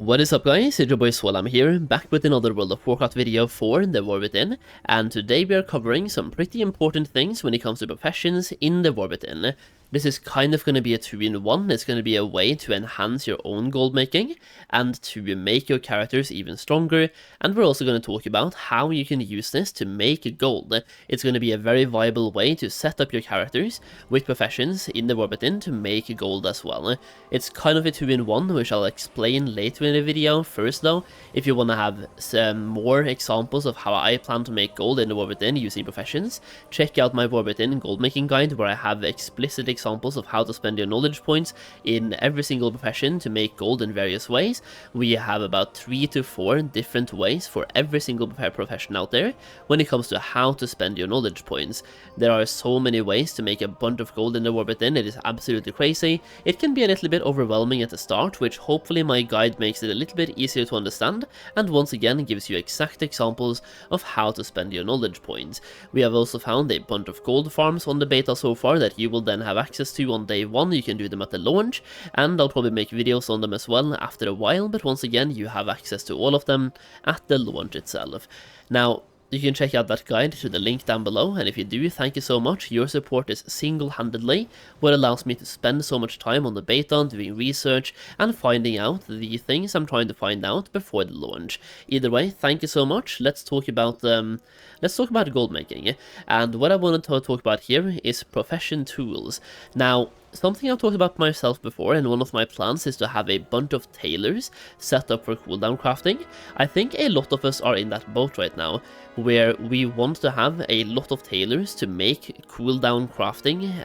What is up guys, it's your boy Solheim here, back with another World of Warcraft video for the War Within, and today we are covering some pretty important things when it comes to professions in the War Within. This is kind of going to be a 2-in-1, it's going to be a way to enhance your own gold making, and to make your characters even stronger, and we're also going to talk about how you can use this to make gold. It's going to be a very viable way to set up your characters with professions in the War Within to make gold as well. It's kind of a 2-in-1, which I'll explain later in the video. First though, if you want to have some more examples of how I plan to make gold in the War Within using professions, check out my War Within Goldmaking Guide, where I have explicit examples of how to spend your knowledge points in every single profession to make gold in various ways. We have about 3 to 4 different ways for every single profession out there when it comes to how to spend your knowledge points. There are so many ways to make a bunch of gold in the War Within, it is absolutely crazy. It can be a little bit overwhelming at the start, which hopefully my guide makes it a little bit easier to understand, and once again gives you exact examples of how to spend your knowledge points. We have also found a bunch of gold farms on the beta so far that you will then have access to on day 1. You can do them at the launch, and I'll probably make videos on them as well after a while, but once again you have access to all of them at the launch itself. Now, you can check out that guide through the link down below, and if you do, thank you so much. Your support is single-handedly what allows me to spend so much time on the beta, doing research, and finding out the things I'm trying to find out before the launch. Either way, thank you so much. Let's talk about gold making, and what I wanted to talk about here is profession tools. Now, something I've talked about myself before, and one of my plans is to have a bunch of tailors set up for cooldown crafting. I think a lot of us are in that boat right now, where we want to have a lot of tailors to make cooldown crafting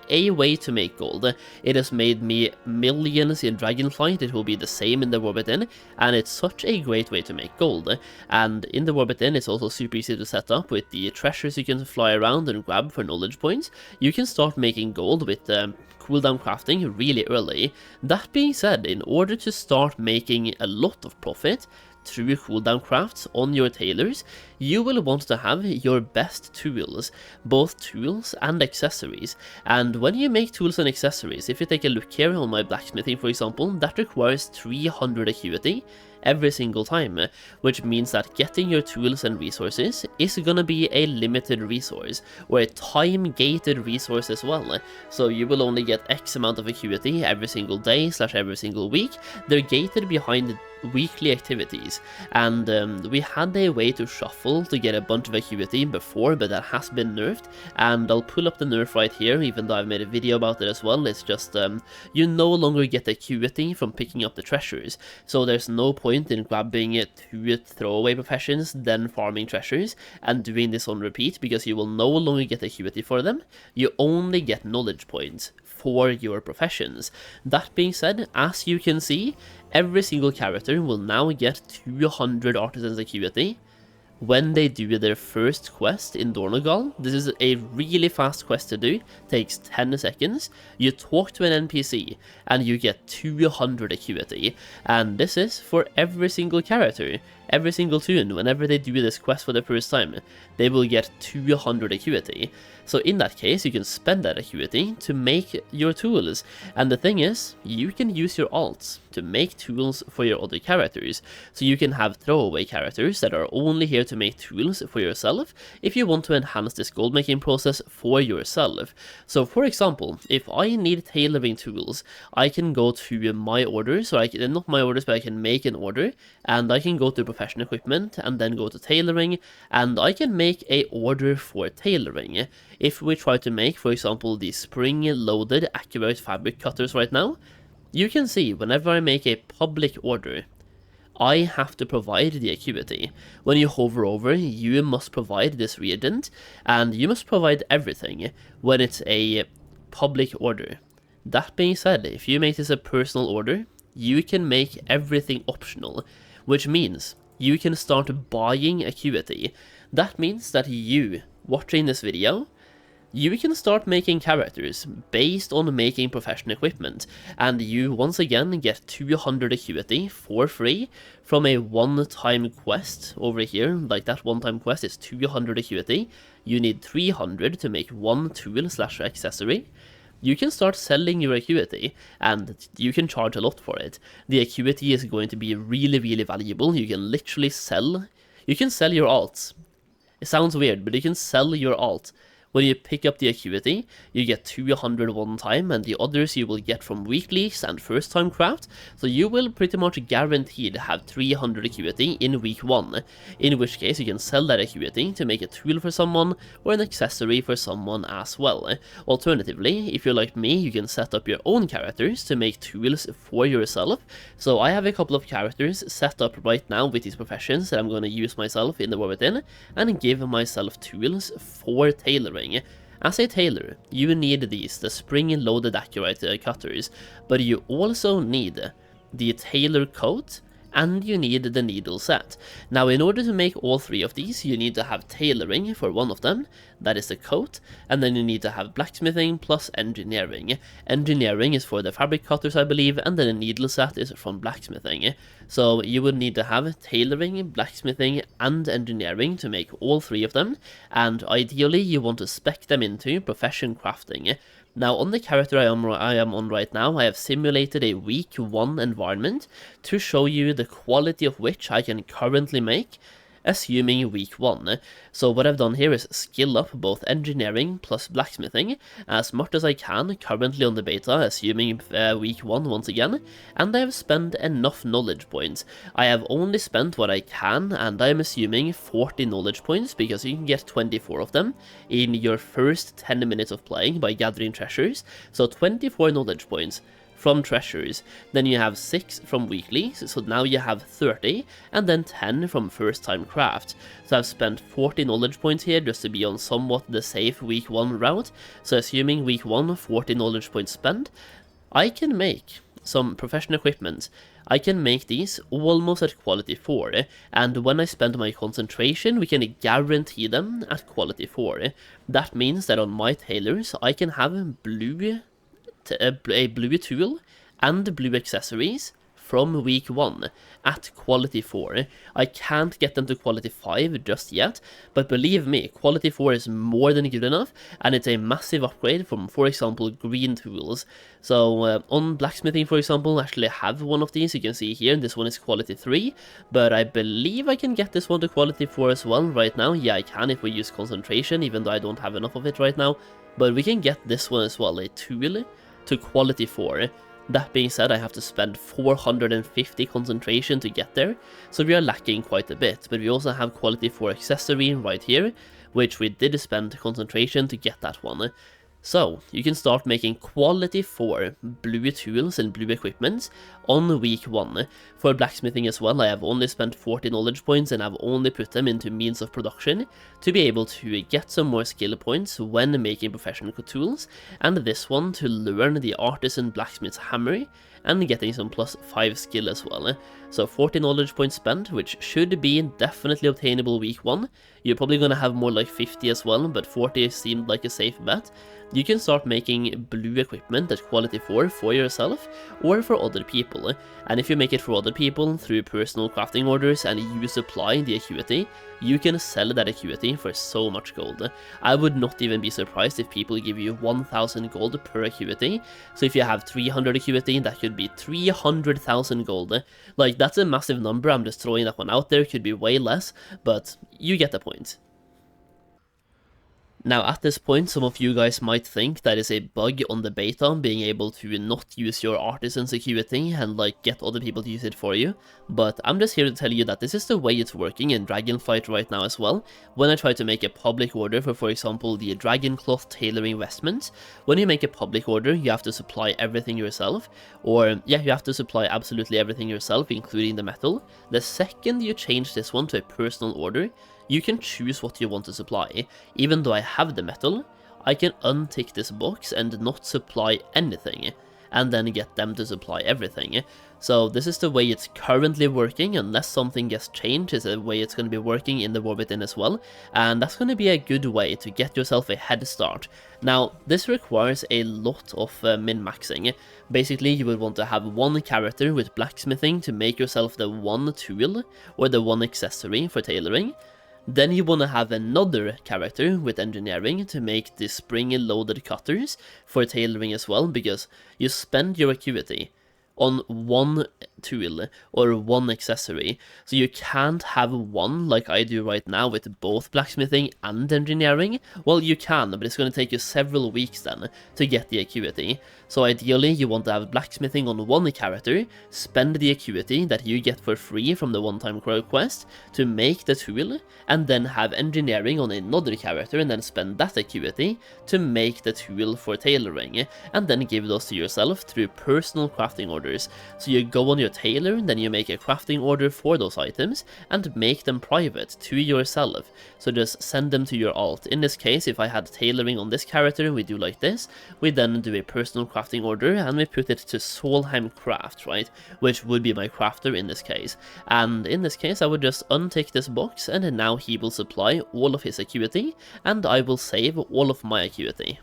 a way to make gold. It has made me millions in Dragonflight, it will be the same in the War Within, and it's such a great way to make gold. And in the War Within, it's also super easy to set up with the treasures you can fly around and grab for knowledge points. You can start making gold with cooldown crafting really early. That being said, in order to start making a lot of profit through cooldown crafts on your tailors, you will want to have your best tools, both tools and accessories. And when you make tools and accessories, if you take a look here on my blacksmithing for example, that requires 300 acuity every single time, which means that getting your tools and resources is gonna be a limited resource, or a time-gated resource as well. So you will only get X amount of acuity every single day / every single week. They're gated behind weekly activities, and we had a way to shuffle to get a bunch of acuity before, but that has been nerfed, and I'll pull up the nerf right here, even though I've made a video about it as well. It's just you no longer get acuity from picking up the treasures, so there's no point in grabbing 2 throwaway professions, then farming treasures, and doing this on repeat, because you will no longer get acuity for them. You only get knowledge points for your professions. That being said, as you can see, every single character will now get 200 artisans acuity when they do their first quest in Dornogal. This is a really fast quest to do, takes 10 seconds. You talk to an NPC and you get 200 acuity, and this is for every single character. Every single toon, whenever they do this quest for the first time, they will get 200 acuity. So in that case, you can spend that acuity to make your tools. And the thing is, you can use your alts to make tools for your other characters. So you can have throwaway characters that are only here to make tools for yourself if you want to enhance this gold making process for yourself. So for example, if I need tailoring tools, I can go to my orders, or not my orders, but I can make an order, and I can go to professional equipment and then go to tailoring, and I can make a order for tailoring. If we try to make, for example, the spring-loaded accurate fabric cutters right now, you can see whenever I make a public order, I have to provide the acuity. When you hover over, you must provide this reagent, and you must provide everything when it's a public order. That being said, if you make this a personal order, you can make everything optional, which means you can start buying acuity. That means that you, watching this video, you can start making characters based on making professional equipment, and you once again get 200 acuity for free from a one-time quest over here. Like, that one-time quest is 200 acuity. You need 300 to make one tool / accessory. you can start selling your acuity, and you can charge a lot for it. The acuity is going to be really, really valuable. You can literally sell, you can sell your alts. It sounds weird, but you can sell your alt. When you pick up the acuity, you get 200 one time, and the others you will get from weeklies and first time craft, so you will pretty much guaranteed have 300 acuity in week 1, in which case you can sell that acuity to make a tool for someone, or an accessory for someone as well. Alternatively, if you're like me, you can set up your own characters to make tools for yourself. So I have a couple of characters set up right now with these professions that I'm going to use myself in the War Within, and give myself tools for tailoring. As a tailor, you need these, the spring-loaded accurate cutters, but you also need the tailor coat, and you need the needle set. Now, in order to make all 3 of these, you need to have tailoring for one of them, that is the coat, and then you need to have blacksmithing plus engineering. Engineering is for the fabric cutters, I believe, and then the needle set is from blacksmithing. So you would need to have tailoring, blacksmithing, and engineering to make all 3 of them, and ideally you want to spec them into profession crafting. Now, on the character I am on right now, I have simulated a week 1 environment to show you the quality of which I can currently make, assuming week 1. So what I've done here is skill up both engineering plus blacksmithing as much as I can currently on the beta, assuming week 1 once again, and I have spent enough knowledge points. I have only spent what I can, and I am assuming 40 knowledge points, because you can get 24 of them in your first 10 minutes of playing by gathering treasures, so 24 knowledge points from treasures, then you have 6 from weeklies, so now you have 30, and then 10 from first time craft. So I've spent 40 knowledge points here just to be on somewhat the safe week 1 route, so assuming week 1 40 knowledge points spent, I can make some professional equipment. I can make these almost at quality 4, and when I spend my concentration, we can guarantee them at quality 4. That means that on my tailors, I can have a blue tool and blue accessories from week 1 at quality 4. I can't get them to quality 5 just yet, but believe me, quality 4 is more than good enough, and it's a massive upgrade from, for example, green tools. So on blacksmithing, for example, I actually have one of these. You can see here, this one is quality 3, but I believe I can get this one to quality 4 as well right now. Yeah, I can if we use concentration, even though I don't have enough of it right now, but we can get this one as well, a tool to quality 4. That being said, I have to spend 450 concentration to get there, so we are lacking quite a bit, but we also have quality 4 accessory right here, which we did spend concentration to get that one. So, you can start making quality 4 blue tools and blue equipment on week 1. For blacksmithing as well, I have only spent 40 knowledge points, and I've only put them into means of production to be able to get some more skill points when making professional tools, and this one to learn the artisan blacksmith's hammer and getting some plus 5 skill as well. So 40 knowledge points spent, which should be definitely obtainable week 1. You're probably going to have more like 50 as well, but 40 seemed like a safe bet. You can start making blue equipment at quality 4 for yourself or for other people, and if you make it for other people through personal crafting orders and you supply the acuity, you can sell that acuity for so much gold. I would not even be surprised if people give you 1000 gold per acuity, so if you have 300 acuity, that could be 300,000 gold. Like, that's a massive number. I'm just throwing that one out there. Could be way less, but you get the point. Now, at this point, some of you guys might think that is a bug on the beta, being able to not use your artisan's acuity and like get other people to use it for you, but I'm just here to tell you that this is the way it's working in Dragonflight right now as well. When I try to make a public order for example, the dragon cloth tailoring vestments, when you make a public order, you have to supply everything yourself, or yeah, you have to supply absolutely everything yourself, including the metal. The second you change this one to a personal order, you can choose what you want to supply. Even though I have the metal, I can untick this box and not supply anything, and then get them to supply everything. So this is the way it's currently working, unless something gets changed, is the way it's going to be working in the War Within as well, and that's going to be a good way to get yourself a head start. Now, this requires a lot of min-maxing. Basically, you would want to have one character with blacksmithing to make yourself the one tool or the one accessory for tailoring. Then you want to have another character with engineering to make the spring-loaded cutters for tailoring as well, because you spend your acuity on one tool or one accessory, so you can't have one like I do right now with both blacksmithing and engineering. Well, you can, but it's going to take you several weeks then to get the acuity. So ideally you want to have blacksmithing on one character, spend the acuity that you get for free from the one-time quest to make the tool, and then have engineering on another character and then spend that acuity to make the tool for tailoring, and then give those to yourself through personal crafting orders. So you go on your tailor, then you make a crafting order for those items and make them private to yourself. So just send them to your alt. In this case, if I had tailoring on this character, we do like this. We then do a personal crafting order and we put it to Solheim craft, right? Which would be my crafter in this case. And in this case, I would just untick this box and now he will supply all of his acuity and I will save all of my acuity.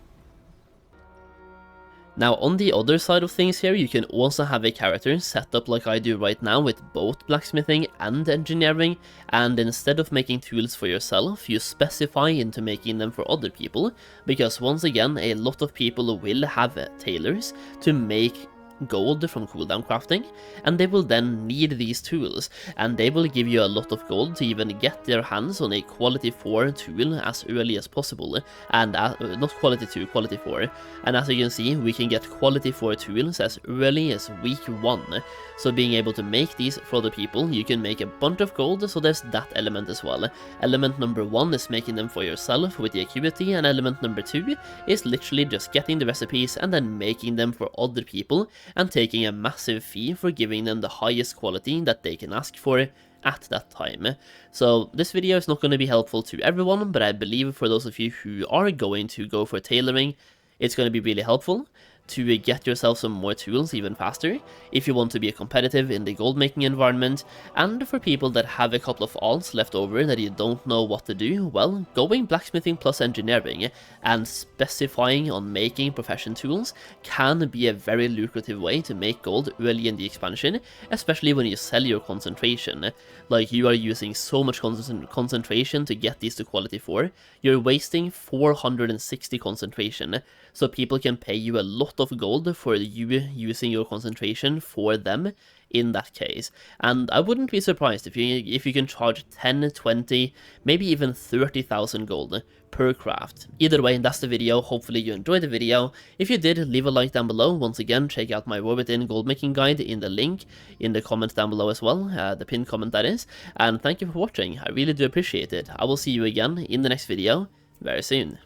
Now on the other side of things here, you can also have a character set up like I do right now with both blacksmithing and engineering, and instead of making tools for yourself, you specify into making them for other people, because once again, a lot of people will have tailors to make gold from cooldown crafting, and they will then need these tools, and they will give you a lot of gold to even get their hands on a quality 4 tool as early as possible, and not quality 2, quality 4, and as you can see, we can get quality 4 tools as early as week 1, so being able to make these for other people, you can make a bunch of gold, so there's that element as well. Element number 1 is making them for yourself with the acuity, and element number 2 is literally just getting the recipes and then making them for other people, and taking a massive fee for giving them the highest quality that they can ask for at that time. So this video is not going to be helpful to everyone, but I believe for those of you who are going to go for tailoring, it's going to be really helpful to get yourself some more tools even faster, if you want to be competitive in the gold making environment, and for people that have a couple of alts left over that you don't know what to do, well, going blacksmithing plus engineering and specifying on making profession tools can be a very lucrative way to make gold early in the expansion, especially when you sell your concentration. Like, you are using so much concentration to get these to quality 4, you're wasting 460 concentration, so people can pay you a lot of gold for you using your concentration for them in that case. And I wouldn't be surprised if you can charge 10, 20, maybe even 30,000 gold per craft. Either way, that's the video. Hopefully you enjoyed the video. If you did, leave a like down below. Once again, check out my War Within Goldmaking Guide in the link in the comments down below as well, the pinned comment that is. And thank you for watching. I really do appreciate it. I will see you again in the next video very soon.